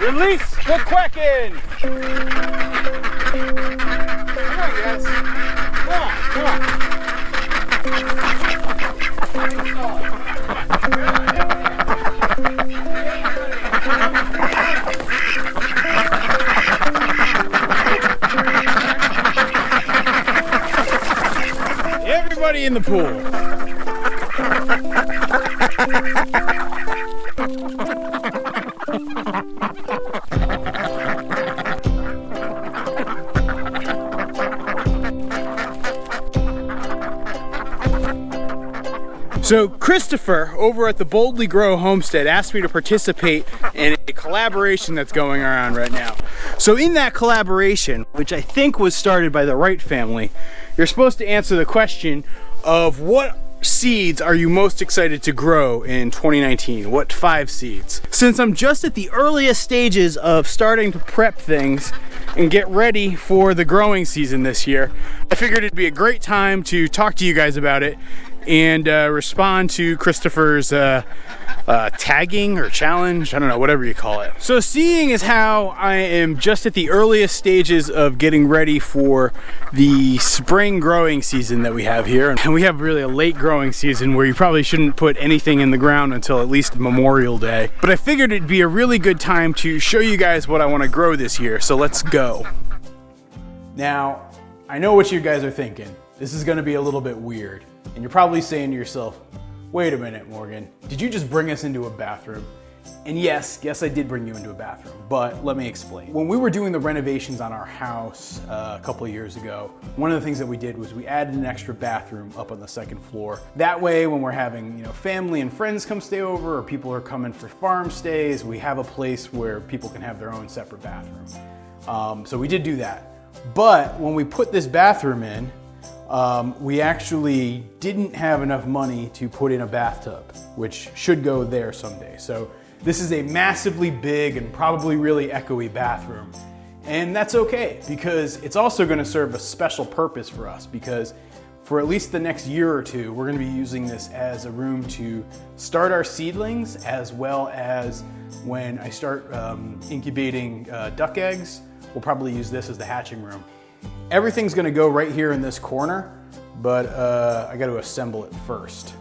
Release the Kraken! Come on, guys. Come on, come on. Everybody in the pool. So Christopher over at the Boldly Grow Homestead asked me to participate in a collaboration that's going around right now. So in that collaboration, which I think was started by the Wright family, you're supposed to answer the question of what seeds are you most excited to grow in 2019? What 5 seeds? Since I'm just at the earliest stages of starting to prep things and get ready for the growing season this year, I figured it'd be a great time to talk to you guys about it and respond to Christopher's tagging or challenge, I don't know, whatever you call it. So seeing as how I am just at the earliest stages of getting ready for the spring growing season that we have here, and we have really a late growing season where you probably shouldn't put anything in the ground until at least Memorial Day, but I figured it'd be a really good time to show you guys what I want to grow this year, so let's go. Now, I know what you guys are thinking. This is going to be a little bit weird. And you're probably saying to yourself, wait a minute, Morgan, did you just bring us into a bathroom? And yes, I did bring you into a bathroom, but let me explain. When we were doing the renovations on our house a couple of years ago, one of the things that we did was we added an extra bathroom up on the second floor. That way, when we're having family and friends come stay over, or people are coming for farm stays, we have a place where people can have their own separate bathroom. So we did do that. But when we put this bathroom in, we actually didn't have enough money to put in a bathtub, which should go there someday. So this is a massively big and probably really echoey bathroom. And that's okay, because it's also going to serve a special purpose for us, because for at least the next year or two, we're going to be using this as a room to start our seedlings, as well as when I start incubating duck eggs, we'll probably use this as the hatching room. Everything's gonna go right here in this corner, but I gotta assemble it first.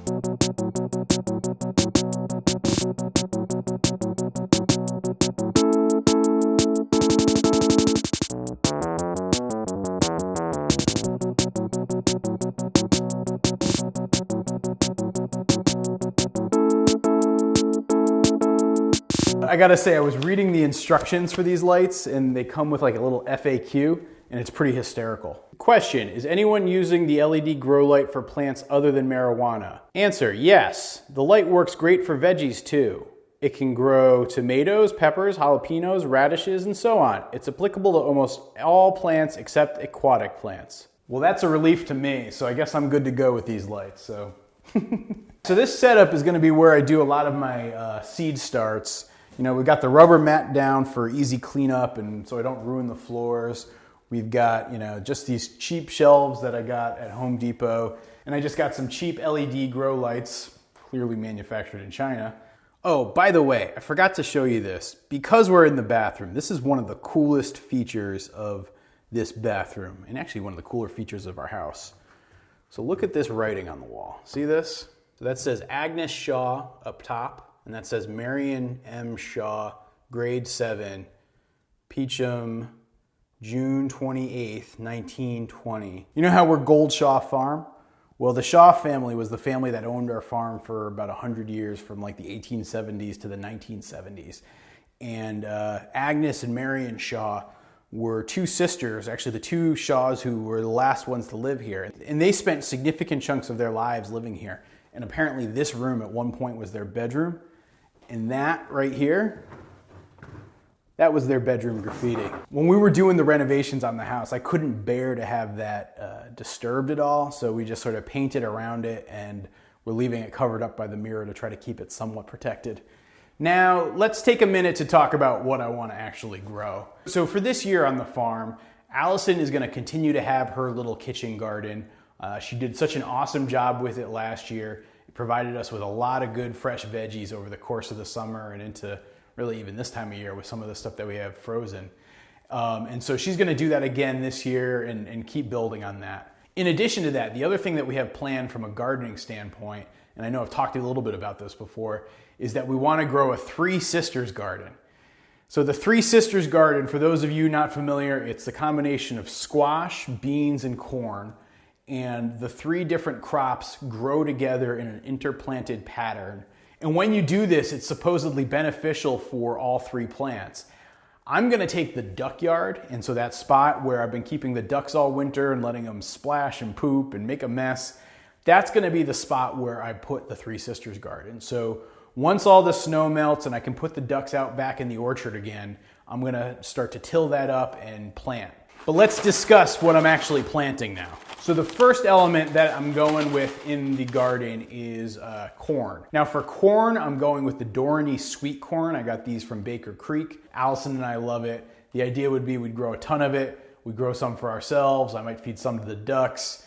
I gotta say, I was reading the instructions for these lights and they come with like a little FAQ. And it's pretty hysterical. Question, is anyone using the LED grow light for plants other than marijuana? Answer, yes. The light works great for veggies too. It can grow tomatoes, peppers, jalapenos, radishes, and so on. It's applicable to almost all plants except aquatic plants. Well, that's a relief to me, so I guess I'm good to go with these lights. So this setup is gonna be where I do a lot of my seed starts. We got the rubber mat down for easy cleanup and so I don't ruin the floors. We've got, just these cheap shelves that I got at Home Depot. And I just got some cheap LED grow lights, clearly manufactured in China. Oh, by the way, I forgot to show you this. Because we're in the bathroom, this is one of the coolest features of this bathroom, and actually one of the cooler features of our house. So look at this writing on the wall. See this? So that says Agnes Shaw up top, and that says Marion M. Shaw, grade 7, Peacham, June 28th, 1920. You know how we're Gold Shaw Farm? Well, the Shaw family was the family that owned our farm for about 100 years, from like the 1870s to the 1970s. And Agnes and Marion Shaw were two sisters, actually the two Shaws who were the last ones to live here. And they spent significant chunks of their lives living here. And apparently this room at one point was their bedroom. And that right here, that was their bedroom graffiti. When we were doing the renovations on the house, I couldn't bear to have that disturbed at all, so we just sort of painted around it and we're leaving it covered up by the mirror to try to keep it somewhat protected. Now, let's take a minute to talk about what I want to actually grow. So for this year on the farm, Allison is going to continue to have her little kitchen garden. She did such an awesome job with it last year. It provided us with a lot of good fresh veggies over the course of the summer and into really even this time of year with some of the stuff that we have frozen. And so she's gonna do that again this year and keep building on that. In addition to that, the other thing that we have planned from a gardening standpoint, and I know I've talked a little bit about this before, is that we wanna grow a Three Sisters garden. So the Three Sisters garden, for those of you not familiar, it's the combination of squash, beans, and corn. And the three different crops grow together in an interplanted pattern. And when you do this, it's supposedly beneficial for all three plants. I'm gonna take the duck yard, and so that spot where I've been keeping the ducks all winter and letting them splash and poop and make a mess, that's gonna be the spot where I put the Three Sisters garden. So once all the snow melts and I can put the ducks out back in the orchard again, I'm gonna start to till that up and plant. But let's discuss what I'm actually planting now. So the first element that I'm going with in the garden is corn. Now for corn, I'm going with the Dorney sweet corn. I got these from Baker Creek. Allison and I love it. The idea would be we'd grow a ton of it. We'd grow some for ourselves. I might feed some to the ducks.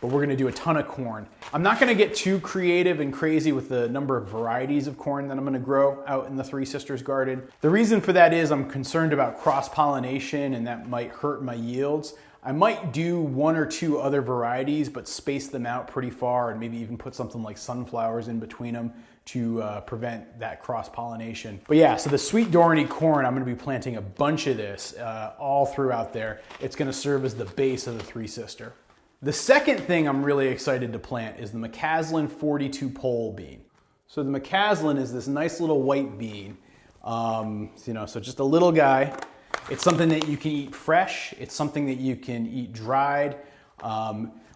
But we're gonna do a ton of corn. I'm not gonna get too creative and crazy with the number of varieties of corn that I'm gonna grow out in the Three Sisters garden. The reason for that is I'm concerned about cross-pollination and that might hurt my yields. I might do one or two other varieties, but space them out pretty far and maybe even put something like sunflowers in between them to prevent that cross-pollination. But yeah, so the sweet Dorney corn, I'm gonna be planting a bunch of this all throughout there. It's gonna serve as the base of the Three Sister. The second thing I'm really excited to plant is the McCaslin 42 pole bean. So the McCaslin is this nice little white bean. So just a little guy. It's something that you can eat fresh. It's something that you can eat dried.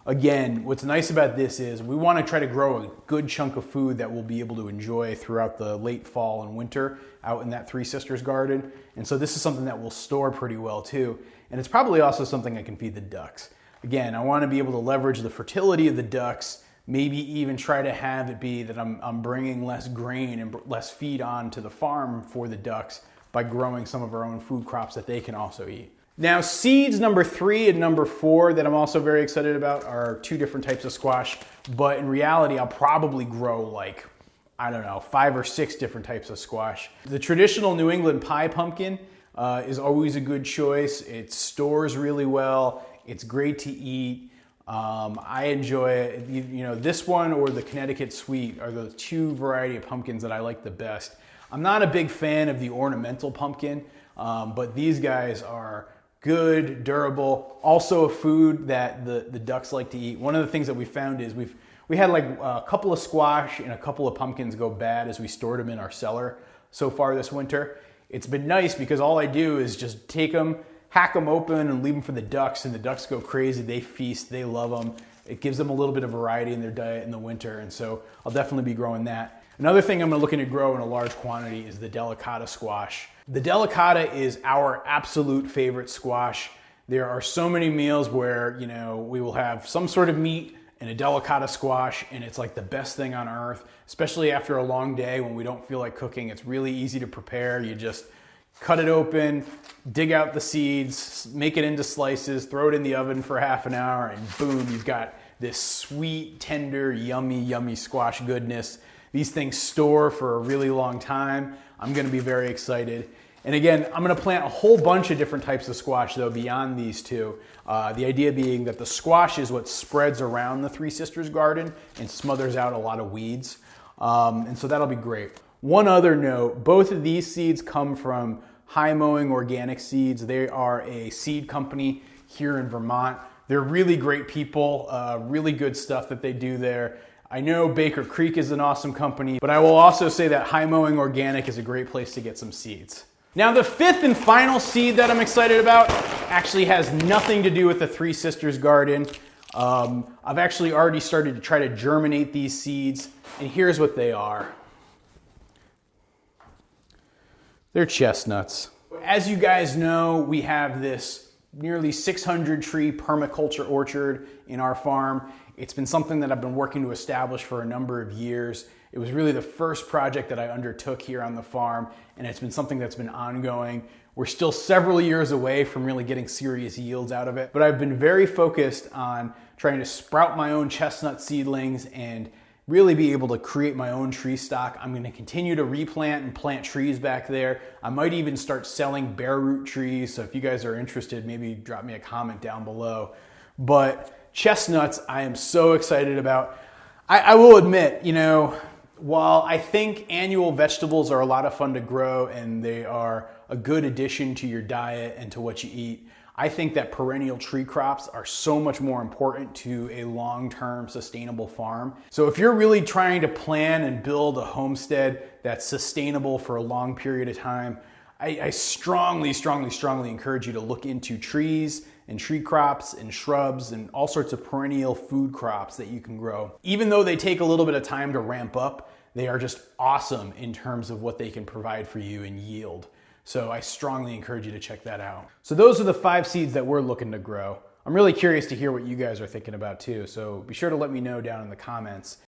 Again, what's nice about this is we want to try to grow a good chunk of food that we'll be able to enjoy throughout the late fall and winter out in that Three Sisters garden. And so this is something that will store pretty well too. And it's probably also something I can feed the ducks. Again, I want to be able to leverage the fertility of the ducks, maybe even try to have it be that I'm bringing less grain and less feed on to the farm for the ducks by growing some of our own food crops that they can also eat. Now, seeds number 3 and number 4 that I'm also very excited about are two different types of squash, but in reality, I'll probably grow like, I don't know, 5 or 6 different types of squash. The traditional New England pie pumpkin is always a good choice. It stores really well. It's great to eat. I enjoy it. This one or the Connecticut Sweet are the two variety of pumpkins that I like the best. I'm not a big fan of the ornamental pumpkin, but these guys are good, durable, also a food that the ducks like to eat. One of the things that we found is we had like a couple of squash and a couple of pumpkins go bad as we stored them in our cellar so far this winter. It's been nice because all I do is just take them, hack them open and leave them for the ducks, and the ducks go crazy. They feast, they love them. It gives them a little bit of variety in their diet in the winter, and so I'll definitely be growing that. Another thing I'm looking to grow in a large quantity is the Delicata squash. The Delicata is our absolute favorite squash. There are so many meals where, we will have some sort of meat and a Delicata squash, and it's like the best thing on earth, especially after a long day when we don't feel like cooking. It's really easy to prepare. You just cut it open, dig out the seeds, make it into slices, throw it in the oven for half an hour, and boom, you've got this sweet, tender, yummy, yummy squash goodness. These things store for a really long time. I'm gonna be very excited. And again, I'm gonna plant a whole bunch of different types of squash though beyond these two. The idea being that the squash is what spreads around the Three Sisters garden and smothers out a lot of weeds. And so that'll be great. One other note, both of these seeds come from High Mowing Organic Seeds. They are a seed company here in Vermont. They're really great people, really good stuff that they do there. I know Baker Creek is an awesome company, but I will also say that High Mowing Organic is a great place to get some seeds. Now the fifth and final seed that I'm excited about actually has nothing to do with the Three Sisters garden. I've actually already started to try to germinate these seeds, and here's what they are. They're chestnuts. As you guys know, we have this nearly 600 tree permaculture orchard in our farm. It's been something that I've been working to establish for a number of years. It was really the first project that I undertook here on the farm, and it's been something that's been ongoing. We're still several years away from really getting serious yields out of it, but I've been very focused on trying to sprout my own chestnut seedlings and really be able to create my own tree stock. I'm gonna continue to replant and plant trees back there. I might even start selling bare root trees. So if you guys are interested, maybe drop me a comment down below. But chestnuts, I am so excited about. I will admit, you know, while I think annual vegetables are a lot of fun to grow and they are a good addition to your diet and to what you eat, I think that perennial tree crops are so much more important to a long-term sustainable farm. So if you're really trying to plan and build a homestead that's sustainable for a long period of time, I strongly encourage you to look into trees and tree crops and shrubs and all sorts of perennial food crops that you can grow. Even though they take a little bit of time to ramp up, they are just awesome in terms of what they can provide for you in yield. So I strongly encourage you to check that out. So those are the 5 seeds that we're looking to grow. I'm really curious to hear what you guys are thinking about too. So be sure to let me know down in the comments.